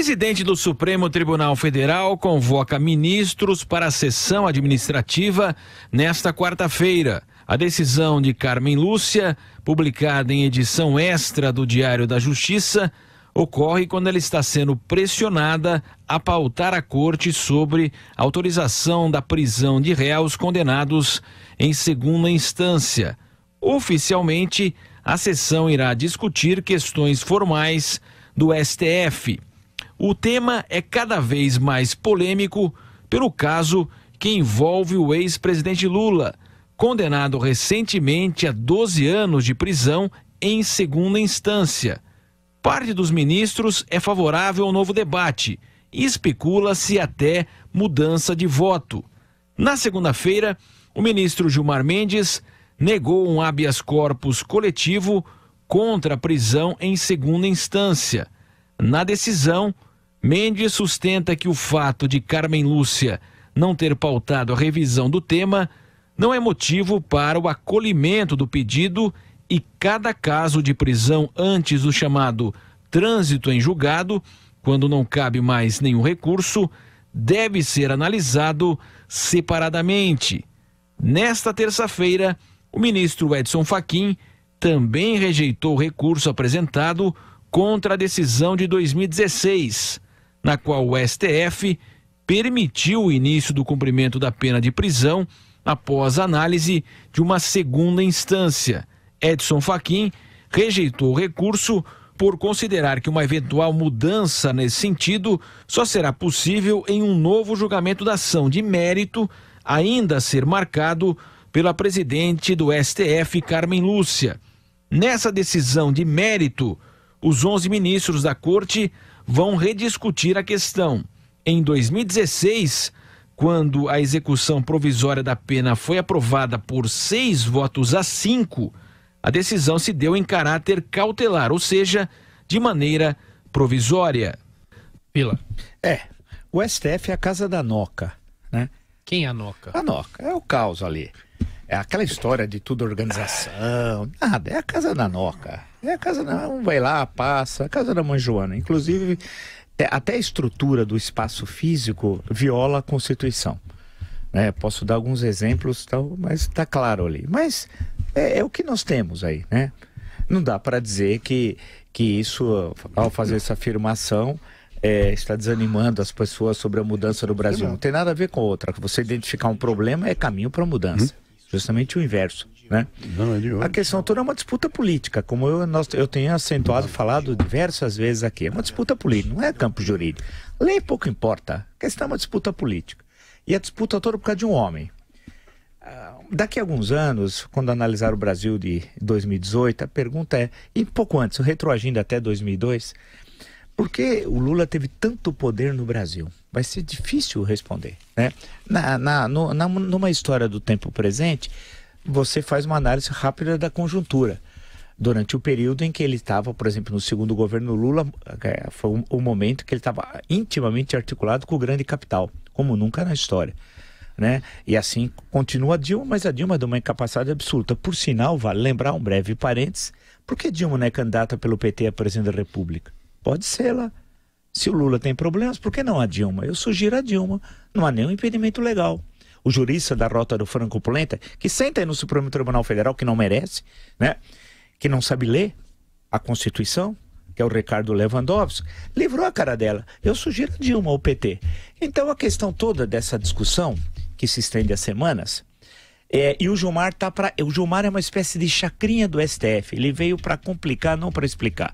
presidente do Supremo Tribunal Federal convoca ministros para a sessão administrativa nesta quarta-feira. A decisão de Carmen Lúcia, publicada em edição extra do Diário da Justiça, ocorre quando ela está sendo pressionada a pautar a corte sobre a autorização da prisão de réus condenados em segunda instância. Oficialmente, a sessão irá discutir questões formais do STF. O tema é cada vez mais polêmico pelo caso que envolve o ex-presidente Lula, condenado recentemente a 12 anos de prisão em segunda instância. Parte dos ministros é favorável ao novo debate e especula-se até mudança de voto. Na segunda-feira, o ministro Gilmar Mendes negou um habeas corpus coletivo contra a prisão em segunda instância. Na decisão, Mendes sustenta que o fato de Carmen Lúcia não ter pautado a revisão do tema não é motivo para o acolhimento do pedido e cada caso de prisão antes do chamado trânsito em julgado, quando não cabe mais nenhum recurso, deve ser analisado separadamente. Nesta terça-feira, o ministro Edson Fachin também rejeitou o recurso apresentado contra a decisão de 2016, na qual o STF permitiu o início do cumprimento da pena de prisão após análise de uma segunda instância. Edson Fachin rejeitou o recurso por considerar que uma eventual mudança nesse sentido só será possível em um novo julgamento da ação de mérito, ainda a ser marcado pela presidente do STF, Carmen Lúcia. Nessa decisão de mérito, os 11 ministros da Corte vão rediscutir a questão. Em 2016, quando a execução provisória da pena foi aprovada por 6 votos a 5, a decisão se deu em caráter cautelar, ou seja, de maneira provisória. Pila. O STF é a casa da Noca, né? Quem é a Noca? A Noca, é o caos ali. É aquela história de tudo organização, nada, é a casa da Noca. É a casa da... Um vai lá, passa, a casa da mãe Joana. Inclusive, até a estrutura do espaço físico viola a Constituição. Posso dar alguns exemplos, mas está claro ali. Mas é o que nós temos aí, né? Não dá para dizer que isso, ao fazer essa afirmação, está desanimando as pessoas sobre a mudança do Brasil. Não tem nada a ver com outra. Você identificar um problema é caminho para a mudança. Justamente o inverso, né? A questão toda é uma disputa política, como eu tenho acentuado, falado diversas vezes aqui. É uma disputa política, não é campo jurídico. Lei pouco importa, a questão é uma disputa política. E a disputa toda por causa de um homem. Daqui a alguns anos, quando analisar o Brasil de 2018, a pergunta é, e pouco antes, retroagindo até 2002, por que o Lula teve tanto poder no Brasil? Vai ser difícil responder, né? Numa história do tempo presente, você faz uma análise rápida da conjuntura. Durante o período em que ele estava, por exemplo, no segundo governo Lula, foi o momento que ele estava intimamente articulado com o grande capital, como nunca na história, né? E assim continua a Dilma, mas a Dilma deu uma incapacidade absoluta. Por sinal, vale lembrar um breve parênteses, por que Dilma não é candidata pelo PT a presidente da República? Pode ser lá. Se o Lula tem problemas, por que não a Dilma? Eu sugiro a Dilma. Não há nenhum impedimento legal. O jurista da rota do Franco-Polenta, que senta aí no Supremo Tribunal Federal, que não merece, né? Que não sabe ler a Constituição, que é o Ricardo Lewandowski, livrou a cara dela. Eu sugiro a Dilma ao PT. Então a questão toda dessa discussão, que se estende há semanas, e o Gilmar o Gilmar é uma espécie de chacrinha do STF. Ele veio para complicar, não para explicar,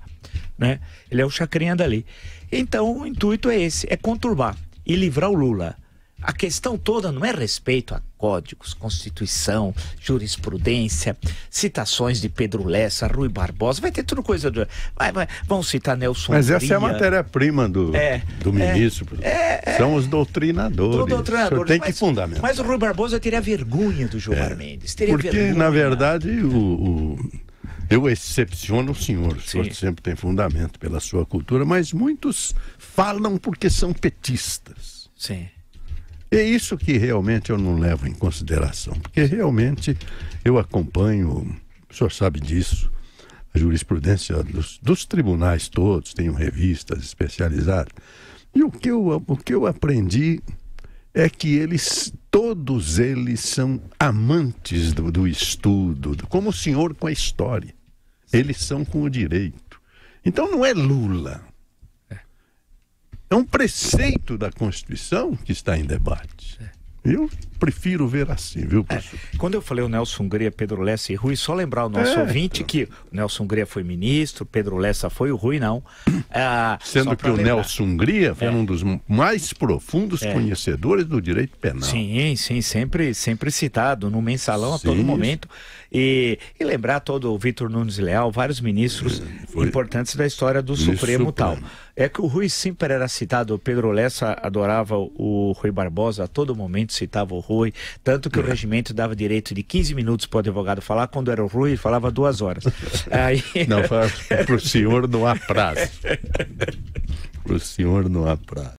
né? Ele é o chacrinha dali. Então o intuito é esse, é conturbar e livrar o Lula. A questão toda não é respeito a códigos, Constituição, jurisprudência, citações de Pedro Lessa, Rui Barbosa, vai ter tudo coisa do... Vão citar Nelson Mas Maria. Essa é a matéria-prima do ministro. São os doutrinadores. O senhor tem que fundamentar. Mas o Rui Barbosa teria vergonha do Gilmar Mendes. Porque, na verdade, eu excepciono o senhor sempre tem fundamento pela sua cultura, mas muitos falam porque são petistas. Sim. É isso que realmente eu não levo em consideração, porque realmente eu acompanho, o senhor sabe disso, jurisprudência dos tribunais todos, tenho revistas especializadas. E o que eu aprendi é que todos eles são amantes do estudo, como o senhor com a história. Eles são com o direito. Então não é Lula. É um preceito da Constituição que está em debate. Eu prefiro ver assim, viu, professor? Quando eu falei o Nelson Hungria, Pedro Lessa e Rui, só lembrar o nosso ouvinte que o Nelson Hungria foi ministro, Pedro Lessa foi, o Rui não. Sendo que o Nelson Hungria foi um dos mais profundos conhecedores do direito penal. Sim, sempre citado no mensalão a todo momento. E lembrar todo o Vitor Nunes Leal, vários ministros importantes da história do Supremo e tal. É que o Rui sempre era citado, o Pedro Lessa adorava o Rui Barbosa, a todo momento citava o Rui, tanto que o regimento dava direito de 15 minutos para o advogado falar, quando era o Rui ele falava 2 horas. Aí... Não, para o senhor não há prazo. Para o senhor não há prazo.